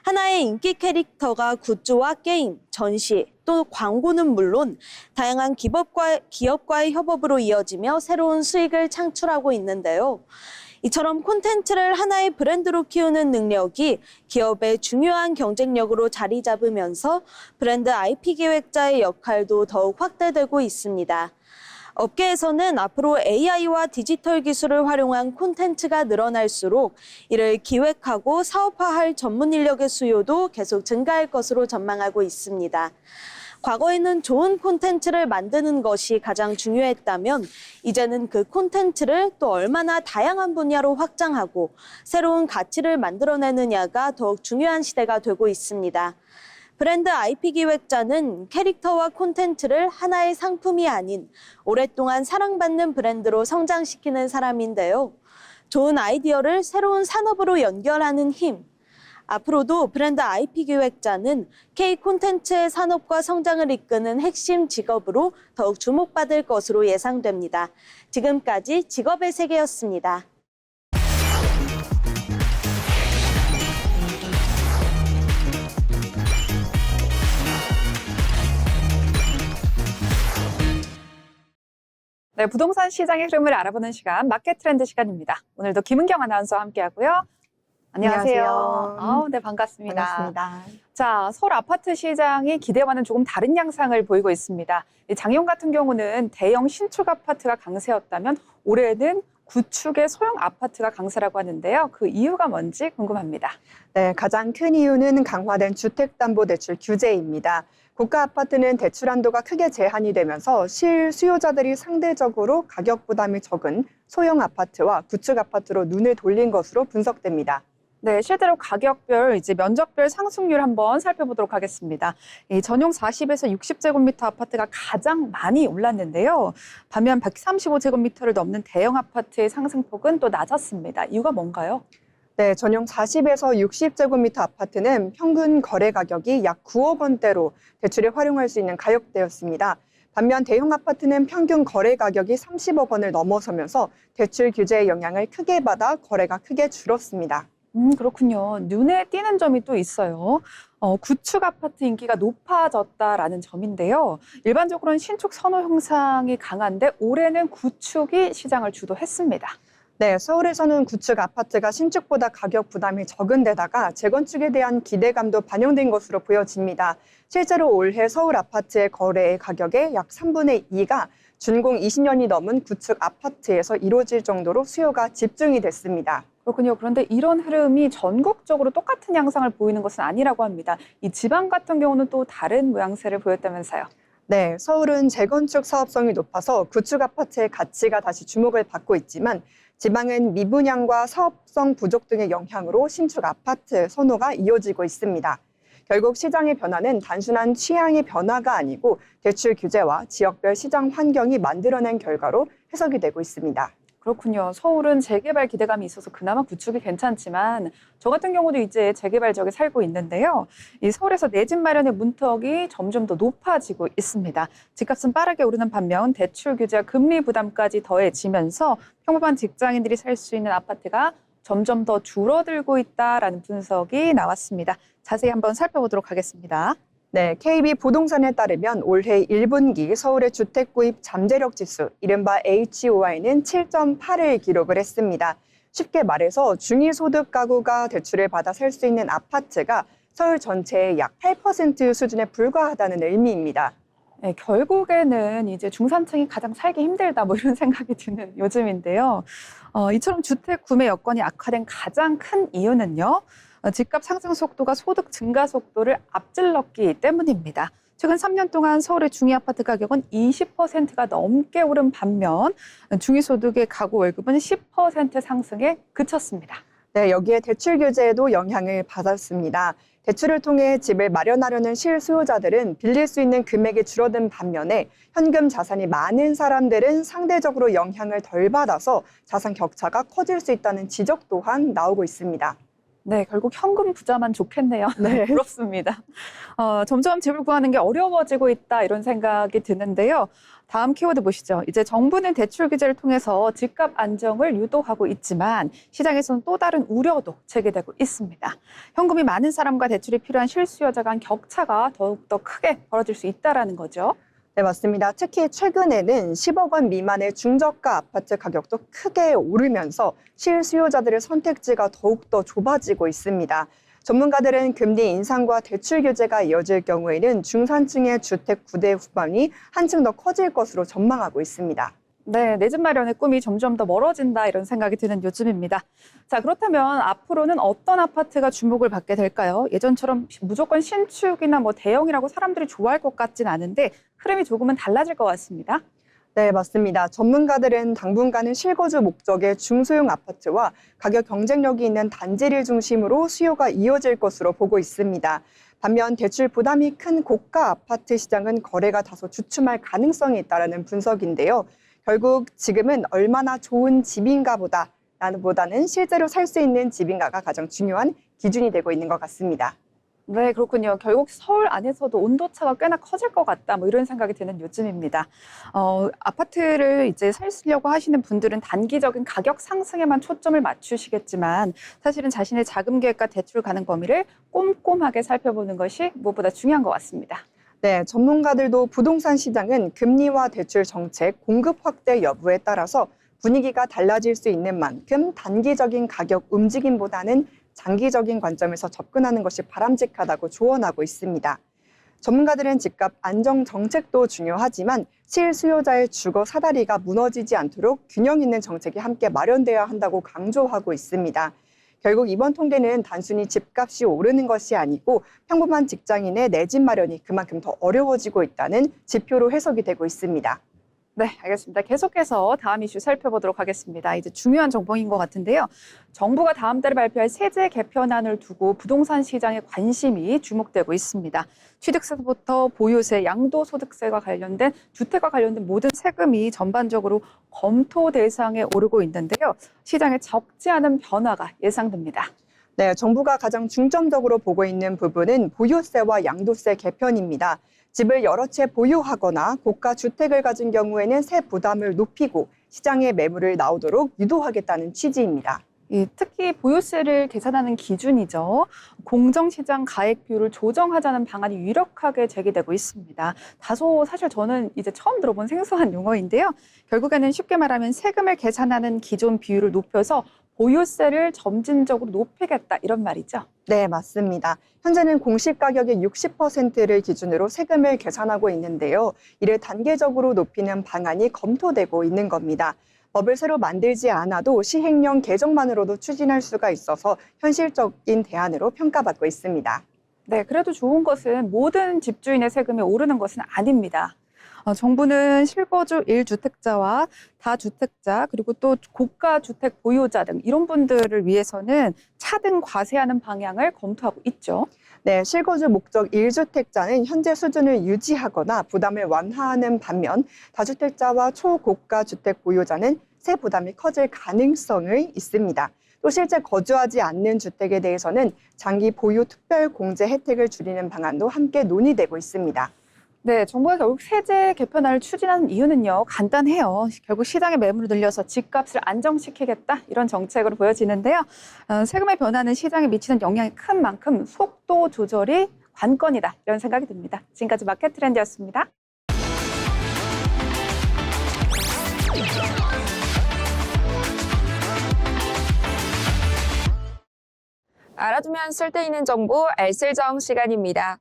하나의 인기 캐릭터가 굿즈와 게임, 전시, 또 광고는 물론 다양한 기업과의 협업으로 이어지며 새로운 수익을 창출하고 있는데요. 이처럼 콘텐츠를 하나의 브랜드로 키우는 능력이 기업의 중요한 경쟁력으로 자리 잡으면서 브랜드 IP 기획자의 역할도 더욱 확대되고 있습니다. 업계에서는 앞으로 AI와 디지털 기술을 활용한 콘텐츠가 늘어날수록 이를 기획하고 사업화할 전문 인력의 수요도 계속 증가할 것으로 전망하고 있습니다. 과거에는 좋은 콘텐츠를 만드는 것이 가장 중요했다면 이제는 그 콘텐츠를 또 얼마나 다양한 분야로 확장하고 새로운 가치를 만들어내느냐가 더욱 중요한 시대가 되고 있습니다. 브랜드 IP 기획자는 캐릭터와 콘텐츠를 하나의 상품이 아닌 오랫동안 사랑받는 브랜드로 성장시키는 사람인데요. 좋은 아이디어를 새로운 산업으로 연결하는 힘. 앞으로도 브랜드 IP 기획자는 K 콘텐츠의 산업과 성장을 이끄는 핵심 직업으로 더욱 주목받을 것으로 예상됩니다. 지금까지 직업의 세계였습니다. 네, 부동산 시장의 흐름을 알아보는 시간, 마켓 트렌드 시간입니다. 오늘도 김은경 아나운서와 함께하고요. 안녕하세요. 안녕하세요. 네, 반갑습니다. 반갑습니다. 자, 서울 아파트 시장이 기대와는 조금 다른 양상을 보이고 있습니다. 작년 같은 경우는 대형 신축 아파트가 강세였다면 올해는 구축의 소형 아파트가 강세라고 하는데요. 그 이유가 뭔지 궁금합니다. 네, 가장 큰 이유는 강화된 주택담보대출 규제입니다. 고가 아파트는 대출 한도가 크게 제한이 되면서 실수요자들이 상대적으로 가격 부담이 적은 소형 아파트와 구축 아파트로 눈을 돌린 것으로 분석됩니다. 네, 실제로 가격별, 면적별 상승률 한번 살펴보도록 하겠습니다. 이 전용 40에서 60제곱미터 아파트가 가장 많이 올랐는데요. 반면 135제곱미터를 넘는 대형 아파트의 상승폭은 또 낮았습니다. 이유가 뭔가요? 네, 전용 40에서 60제곱미터 아파트는 평균 거래 가격이 약 9억 원대로 대출에 활용할 수 있는 가격대였습니다. 반면 대형 아파트는 평균 거래 가격이 30억 원을 넘어서면서 대출 규제의 영향을 크게 받아 거래가 크게 줄었습니다. 그렇군요. 눈에 띄는 점이 또 있어요. 구축 아파트 인기가 높아졌다라는 점인데요. 일반적으로는 신축 선호 형상이 강한데 올해는 구축이 시장을 주도했습니다. 네, 서울에서는 구축 아파트가 신축보다 가격 부담이 적은 데다가 재건축에 대한 기대감도 반영된 것으로 보여집니다. 실제로 올해 서울 아파트의 거래 가격의 약 3분의 2가 준공 20년이 넘은 구축 아파트에서 이루어질 정도로 수요가 집중이 됐습니다. 그렇군요. 그런데 이런 흐름이 전국적으로 똑같은 양상을 보이는 것은 아니라고 합니다. 이 지방 같은 경우는 또 다른 모양새를 보였다면서요. 네, 서울은 재건축 사업성이 높아서 구축 아파트의 가치가 다시 주목을 받고 있지만 지방은 미분양과 사업성 부족 등의 영향으로 신축 아파트 선호가 이어지고 있습니다. 결국 시장의 변화는 단순한 취향의 변화가 아니고 대출 규제와 지역별 시장 환경이 만들어낸 결과로 해석이 되고 있습니다. 그렇군요. 서울은 재개발 기대감이 있어서 그나마 구축이 괜찮지만 저 같은 경우도 이제 재개발 지역에 살고 있는데요. 이 서울에서 내 집 마련의 문턱이 점점 더 높아지고 있습니다. 집값은 빠르게 오르는 반면 대출 규제와 금리 부담까지 더해지면서 평범한 직장인들이 살 수 있는 아파트가 점점 더 줄어들고 있다라는 분석이 나왔습니다. 자세히 한번 살펴보도록 하겠습니다. 네, KB 부동산에 따르면 올해 1분기 서울의 주택 구입 잠재력 지수, 이른바 HOI는 7.8을 기록을 했습니다. 쉽게 말해서 중위소득 가구가 대출을 받아 살 수 있는 아파트가 서울 전체의 약 8% 수준에 불과하다는 의미입니다. 네, 결국에는 이제 중산층이 가장 살기 힘들다 뭐 이런 생각이 드는 요즘인데요. 이처럼 주택 구매 여건이 악화된 가장 큰 이유는요. 집값 상승 속도가 소득 증가 속도를 앞질렀기 때문입니다. 최근 3년 동안 서울의 중위아파트 가격은 20%가 넘게 오른 반면 중위소득의 가구 월급은 10% 상승에 그쳤습니다. 네, 여기에 대출 규제에도 영향을 받았습니다. 대출을 통해 집을 마련하려는 실수요자들은 빌릴 수 있는 금액이 줄어든 반면에 현금 자산이 많은 사람들은 상대적으로 영향을 덜 받아서 자산 격차가 커질 수 있다는 지적 또한 나오고 있습니다. 네, 결국 현금 부자만 좋겠네요. 네. 부럽습니다. 점점 집을 구하는 게 어려워지고 있다 이런 생각이 드는데요. 다음 키워드 보시죠. 이제 정부는 대출 규제를 통해서 집값 안정을 유도하고 있지만 시장에서는 또 다른 우려도 제기되고 있습니다. 현금이 많은 사람과 대출이 필요한 실수요자 간 격차가 더욱더 크게 벌어질 수 있다는 거죠. 네, 맞습니다. 특히 최근에는 10억 원 미만의 중저가 아파트 가격도 크게 오르면서 실수요자들의 선택지가 더욱더 좁아지고 있습니다. 전문가들은 금리 인상과 대출 규제가 이어질 경우에는 중산층의 주택 구대 후반이 한층 더 커질 것으로 전망하고 있습니다. 네, 내 집 마련의 꿈이 점점 더 멀어진다 이런 생각이 드는 요즘입니다. 자, 그렇다면 앞으로는 어떤 아파트가 주목을 받게 될까요? 예전처럼 무조건 신축이나 대형이라고 사람들이 좋아할 것 같진 않은데 흐름이 조금은 달라질 것 같습니다. 네, 맞습니다. 전문가들은 당분간은 실거주 목적의 중소형 아파트와 가격 경쟁력이 있는 단지를 중심으로 수요가 이어질 것으로 보고 있습니다. 반면 대출 부담이 큰 고가 아파트 시장은 거래가 다소 주춤할 가능성이 있다는 분석인데요. 결국 지금은 얼마나 좋은 집인가 보다는 실제로 살 수 있는 집인가가 가장 중요한 기준이 되고 있는 것 같습니다. 네, 그렇군요. 결국 서울 안에서도 온도차가 꽤나 커질 것 같다. 이런 생각이 드는 요즘입니다. 아파트를 이제 사시려고 하시는 분들은 단기적인 가격 상승에만 초점을 맞추시겠지만 사실은 자신의 자금 계획과 대출 가능 범위를 꼼꼼하게 살펴보는 것이 무엇보다 중요한 것 같습니다. 네, 전문가들도 부동산 시장은 금리와 대출 정책, 공급 확대 여부에 따라서 분위기가 달라질 수 있는 만큼 단기적인 가격 움직임보다는 장기적인 관점에서 접근하는 것이 바람직하다고 조언하고 있습니다. 전문가들은 집값 안정 정책도 중요하지만 실수요자의 주거 사다리가 무너지지 않도록 균형 있는 정책이 함께 마련돼야 한다고 강조하고 있습니다. 결국 이번 통계는 단순히 집값이 오르는 것이 아니고 평범한 직장인의 내 집 마련이 그만큼 더 어려워지고 있다는 지표로 해석이 되고 있습니다. 네, 알겠습니다. 계속해서 다음 이슈 살펴보도록 하겠습니다. 이제 중요한 정보인 것 같은데요. 정부가 다음 달에 발표할 세제 개편안을 두고 부동산 시장에 관심이 주목되고 있습니다. 취득세부터 보유세, 양도소득세와 관련된 주택과 관련된 모든 세금이 전반적으로 검토 대상에 오르고 있는데요. 시장에 적지 않은 변화가 예상됩니다. 네, 정부가 가장 중점적으로 보고 있는 부분은 보유세와 양도세 개편입니다. 집을 여러 채 보유하거나 고가 주택을 가진 경우에는 세 부담을 높이고 시장에 매물을 나오도록 유도하겠다는 취지입니다. 특히 보유세를 계산하는 기준이죠. 공정시장 가액 비율을 조정하자는 방안이 유력하게 제기되고 있습니다. 다소 사실 저는 이제 처음 들어본 생소한 용어인데요. 결국에는 쉽게 말하면 세금을 계산하는 기존 비율을 높여서 보유세를 점진적으로 높이겠다 이런 말이죠. 네, 맞습니다. 현재는 공시 가격의 60%를 기준으로 세금을 계산하고 있는데요. 이를 단계적으로 높이는 방안이 검토되고 있는 겁니다. 법을 새로 만들지 않아도 시행령 개정만으로도 추진할 수가 있어서 현실적인 대안으로 평가받고 있습니다. 네, 그래도 좋은 것은 모든 집주인의 세금이 오르는 것은 아닙니다. 정부는 실거주 1주택자와 다주택자 그리고 또 고가 주택 보유자 등 이런 분들을 위해서는 차등 과세하는 방향을 검토하고 있죠. 네, 실거주 목적 1주택자는 현재 수준을 유지하거나 부담을 완화하는 반면 다주택자와 초고가 주택 보유자는 세 부담이 커질 가능성이 있습니다. 또 실제 거주하지 않는 주택에 대해서는 장기 보유 특별 공제 혜택을 줄이는 방안도 함께 논의되고 있습니다. 네, 정부가 결국 세제 개편안을 추진하는 이유는요, 간단해요. 결국 시장의 매물을 늘려서 집값을 안정시키겠다 이런 정책으로 보여지는데요. 세금의 변화는 시장에 미치는 영향이 큰 만큼 속도 조절이 관건이다 이런 생각이 듭니다. 지금까지 마켓 트렌드였습니다. 알아두면 쓸데있는 정보 알쓸정 시간입니다.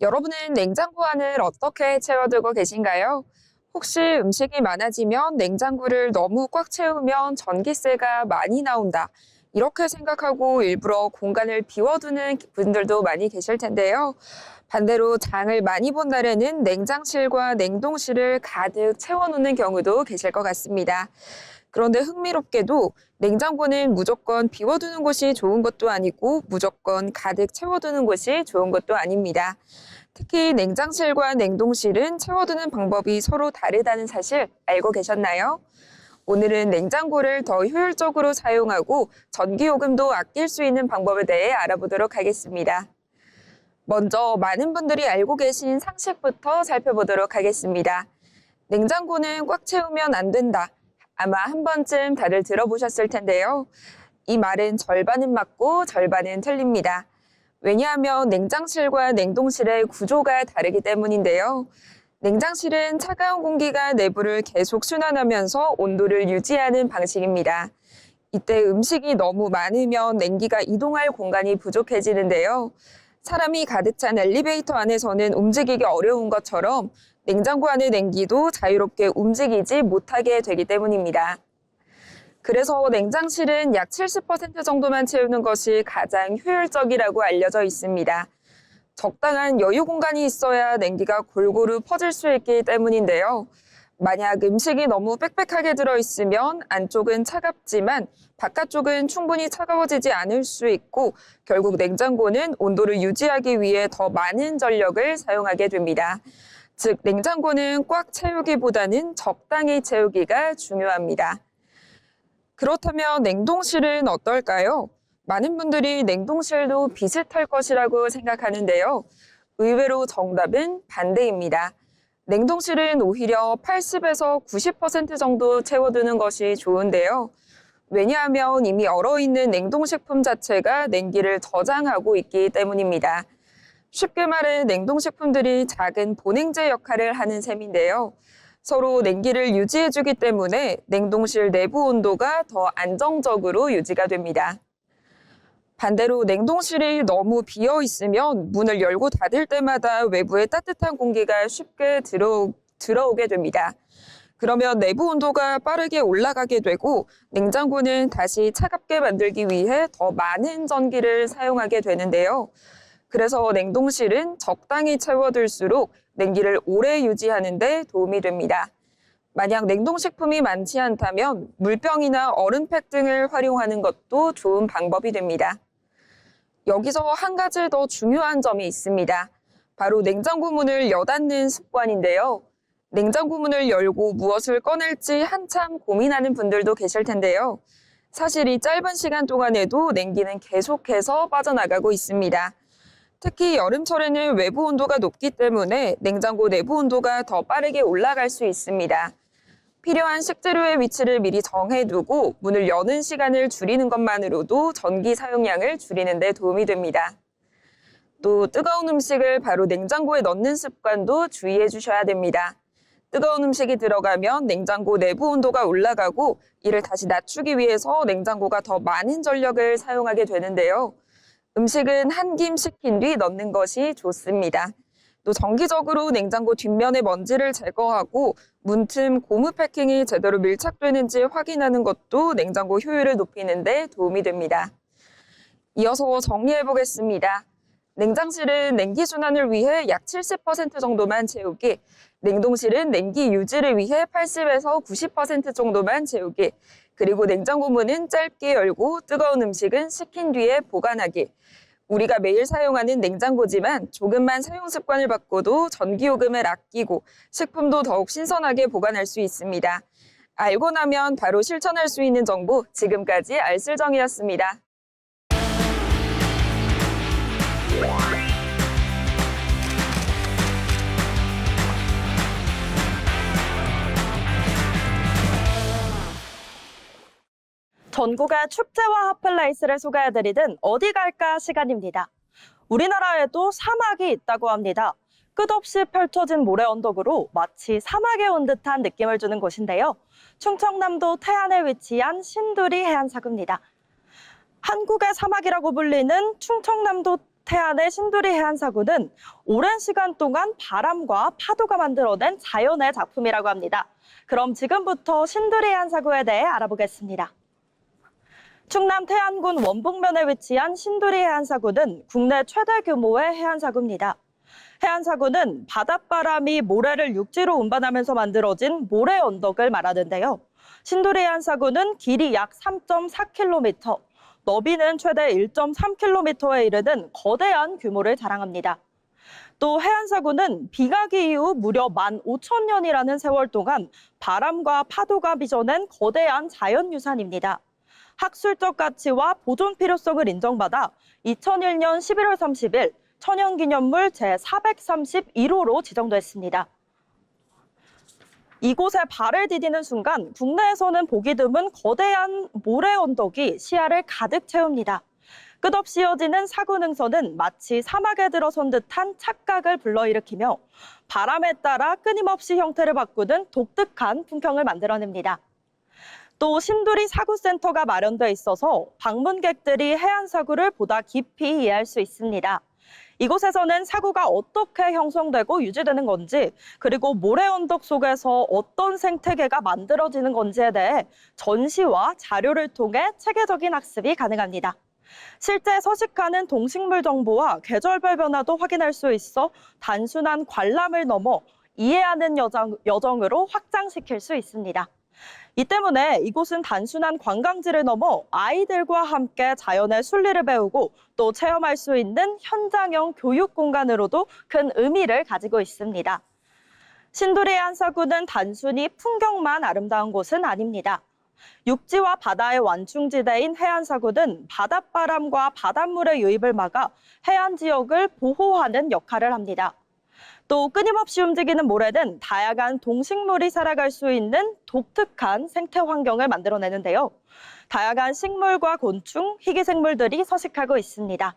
여러분은 냉장고 안을 어떻게 채워두고 계신가요? 혹시 음식이 많아지면 냉장고를 너무 꽉 채우면 전기세가 많이 나온다. 이렇게 생각하고 일부러 공간을 비워두는 분들도 많이 계실 텐데요. 반대로 장을 많이 본 날에는 냉장실과 냉동실을 가득 채워놓는 경우도 계실 것 같습니다. 그런데 흥미롭게도 냉장고는 무조건 비워두는 곳이 좋은 것도 아니고 무조건 가득 채워두는 곳이 좋은 것도 아닙니다. 특히 냉장실과 냉동실은 채워두는 방법이 서로 다르다는 사실 알고 계셨나요? 오늘은 냉장고를 더 효율적으로 사용하고 전기요금도 아낄 수 있는 방법에 대해 알아보도록 하겠습니다. 먼저 많은 분들이 알고 계신 상식부터 살펴보도록 하겠습니다. 냉장고는 꽉 채우면 안 된다. 아마 한 번쯤 다들 들어보셨을 텐데요. 이 말은 절반은 맞고 절반은 틀립니다. 왜냐하면 냉장실과 냉동실의 구조가 다르기 때문인데요. 냉장실은 차가운 공기가 내부를 계속 순환하면서 온도를 유지하는 방식입니다. 이때 음식이 너무 많으면 냉기가 이동할 공간이 부족해지는데요. 사람이 가득 찬 엘리베이터 안에서는 움직이기 어려운 것처럼 냉장고 안의 냉기도 자유롭게 움직이지 못하게 되기 때문입니다. 그래서 냉장실은 약 70% 정도만 채우는 것이 가장 효율적이라고 알려져 있습니다. 적당한 여유 공간이 있어야 냉기가 골고루 퍼질 수 있기 때문인데요. 만약 음식이 너무 빽빽하게 들어있으면 안쪽은 차갑지만 바깥쪽은 충분히 차가워지지 않을 수 있고 결국 냉장고는 온도를 유지하기 위해 더 많은 전력을 사용하게 됩니다. 즉, 냉장고는 꽉 채우기보다는 적당히 채우기가 중요합니다. 그렇다면 냉동실은 어떨까요? 많은 분들이 냉동실도 비슷할 것이라고 생각하는데요. 의외로 정답은 반대입니다. 냉동실은 오히려 80에서 90% 정도 채워두는 것이 좋은데요. 왜냐하면 이미 얼어있는 냉동식품 자체가 냉기를 저장하고 있기 때문입니다. 쉽게 말해 냉동식품들이 작은 보냉제 역할을 하는 셈인데요. 서로 냉기를 유지해주기 때문에 냉동실 내부 온도가 더 안정적으로 유지가 됩니다. 반대로 냉동실이 너무 비어 있으면 문을 열고 닫을 때마다 외부에 따뜻한 공기가 쉽게 들어오게 됩니다. 그러면 내부 온도가 빠르게 올라가게 되고 냉장고는 다시 차갑게 만들기 위해 더 많은 전기를 사용하게 되는데요. 그래서 냉동실은 적당히 채워둘수록 냉기를 오래 유지하는 데 도움이 됩니다. 만약 냉동식품이 많지 않다면 물병이나 얼음팩 등을 활용하는 것도 좋은 방법이 됩니다. 여기서 한 가지 더 중요한 점이 있습니다. 바로 냉장고 문을 여닫는 습관인데요. 냉장고 문을 열고 무엇을 꺼낼지 한참 고민하는 분들도 계실 텐데요. 사실 이 짧은 시간 동안에도 냉기는 계속해서 빠져나가고 있습니다. 특히 여름철에는 외부 온도가 높기 때문에 냉장고 내부 온도가 더 빠르게 올라갈 수 있습니다. 필요한 식재료의 위치를 미리 정해두고 문을 여는 시간을 줄이는 것만으로도 전기 사용량을 줄이는 데 도움이 됩니다. 또 뜨거운 음식을 바로 냉장고에 넣는 습관도 주의해 주셔야 됩니다. 뜨거운 음식이 들어가면 냉장고 내부 온도가 올라가고 이를 다시 낮추기 위해서 냉장고가 더 많은 전력을 사용하게 되는데요. 음식은 한 김 식힌 뒤 넣는 것이 좋습니다. 또 정기적으로 냉장고 뒷면의 먼지를 제거하고 문틈 고무 패킹이 제대로 밀착되는지 확인하는 것도 냉장고 효율을 높이는 데 도움이 됩니다. 이어서 정리해 보겠습니다. 냉장실은 냉기 순환을 위해 약 70% 정도만 채우기, 냉동실은 냉기 유지를 위해 80에서 90% 정도만 채우기, 그리고 냉장고 문은 짧게 열고 뜨거운 음식은 식힌 뒤에 보관하기. 우리가 매일 사용하는 냉장고지만 조금만 사용 습관을 바꿔도 전기요금을 아끼고 식품도 더욱 신선하게 보관할 수 있습니다. 알고 나면 바로 실천할 수 있는 정보, 지금까지 알쓸정이었습니다. 전국의 축제와 핫플레이스를 소개해드리는 어디 갈까 시간입니다. 우리나라에도 사막이 있다고 합니다. 끝없이 펼쳐진 모래 언덕으로 마치 사막에 온 듯한 느낌을 주는 곳인데요. 충청남도 태안에 위치한 신두리 해안사구입니다. 한국의 사막이라고 불리는 충청남도 태안의 신두리 해안사구는 오랜 시간 동안 바람과 파도가 만들어낸 자연의 작품이라고 합니다. 그럼 지금부터 신두리 해안사구에 대해 알아보겠습니다. 충남 태안군 원북면에 위치한 신두리 해안사구는 국내 최대 규모의 해안사구입니다. 해안사구는 바닷바람이 모래를 육지로 운반하면서 만들어진 모래 언덕을 말하는데요. 신두리 해안사구는 길이 약 3.4km, 너비는 최대 1.3km에 이르는 거대한 규모를 자랑합니다. 또 해안사고는 비가기 이후 무려 15,000년이라는 세월 동안 바람과 파도가 빚어낸 거대한 자연유산입니다. 학술적 가치와 보존 필요성을 인정받아 2001년 11월 30일 천연기념물 제431호로 지정됐습니다. 이곳에 발을 디디는 순간 국내에서는 보기 드문 거대한 모래 언덕이 시야를 가득 채웁니다. 끝없이 이어지는 사구 능선은 마치 사막에 들어선 듯한 착각을 불러일으키며 바람에 따라 끊임없이 형태를 바꾸는 독특한 풍경을 만들어냅니다. 또 신두리 사구센터가 마련돼 있어서 방문객들이 해안사구를 보다 깊이 이해할 수 있습니다. 이곳에서는 사구가 어떻게 형성되고 유지되는 건지, 그리고 모래 언덕 속에서 어떤 생태계가 만들어지는 건지에 대해 전시와 자료를 통해 체계적인 학습이 가능합니다. 실제 서식하는 동식물 정보와 계절별 변화도 확인할 수 있어 단순한 관람을 넘어 이해하는 여정으로 확장시킬 수 있습니다. 이 때문에 이곳은 단순한 관광지를 넘어 아이들과 함께 자연의 순리를 배우고 또 체험할 수 있는 현장형 교육 공간으로도 큰 의미를 가지고 있습니다. 신두리 해안사구는 단순히 풍경만 아름다운 곳은 아닙니다. 육지와 바다의 완충지대인 해안사구는 바닷바람과 바닷물의 유입을 막아 해안 지역을 보호하는 역할을 합니다. 또 끊임없이 움직이는 모래는 다양한 동식물이 살아갈 수 있는 독특한 생태 환경을 만들어내는데요. 다양한 식물과 곤충, 희귀생물들이 서식하고 있습니다.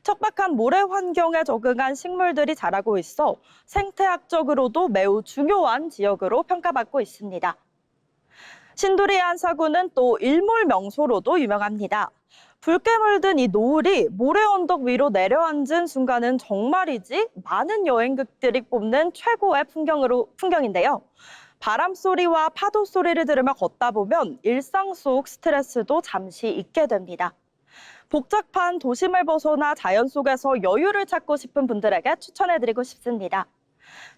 척박한 모래 환경에 적응한 식물들이 자라고 있어 생태학적으로도 매우 중요한 지역으로 평가받고 있습니다. 신두리 해안사구는 또 일몰 명소로도 유명합니다. 붉게 물든 이 노을이 모래 언덕 위로 내려앉은 순간은 정말이지 많은 여행객들이 꼽는 최고의 풍경인데요. 바람 소리와 파도 소리를 들으며 걷다 보면 일상 속 스트레스도 잠시 잊게 됩니다. 복잡한 도심을 벗어나 자연 속에서 여유를 찾고 싶은 분들에게 추천해드리고 싶습니다.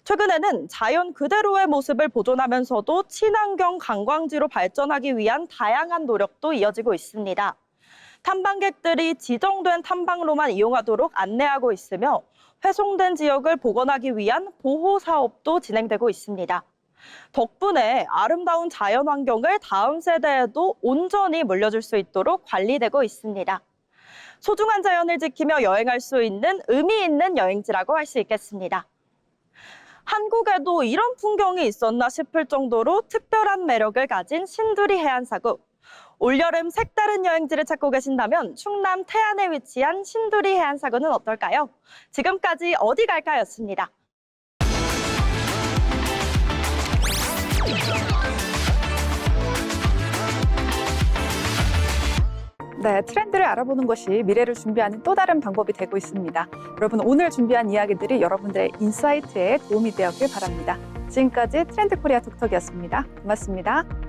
최근에는 자연 그대로의 모습을 보존하면서도 친환경 관광지로 발전하기 위한 다양한 노력도 이어지고 있습니다. 탐방객들이 지정된 탐방로만 이용하도록 안내하고 있으며 훼손된 지역을 복원하기 위한 보호 사업도 진행되고 있습니다. 덕분에 아름다운 자연 환경을 다음 세대에도 온전히 물려줄 수 있도록 관리되고 있습니다. 소중한 자연을 지키며 여행할 수 있는 의미 있는 여행지라고 할 수 있겠습니다. 한국에도 이런 풍경이 있었나 싶을 정도로 특별한 매력을 가진 신두리 해안사구. 올여름 색다른 여행지를 찾고 계신다면 충남 태안에 위치한 신두리 해안사구는 어떨까요? 지금까지 어디 갈까였습니다. 네, 트렌드를 알아보는 것이 미래를 준비하는 또 다른 방법이 되고 있습니다. 여러분, 오늘 준비한 이야기들이 여러분들의 인사이트에 도움이 되었길 바랍니다. 지금까지 트렌드 코리아 톡톡이었습니다. 고맙습니다.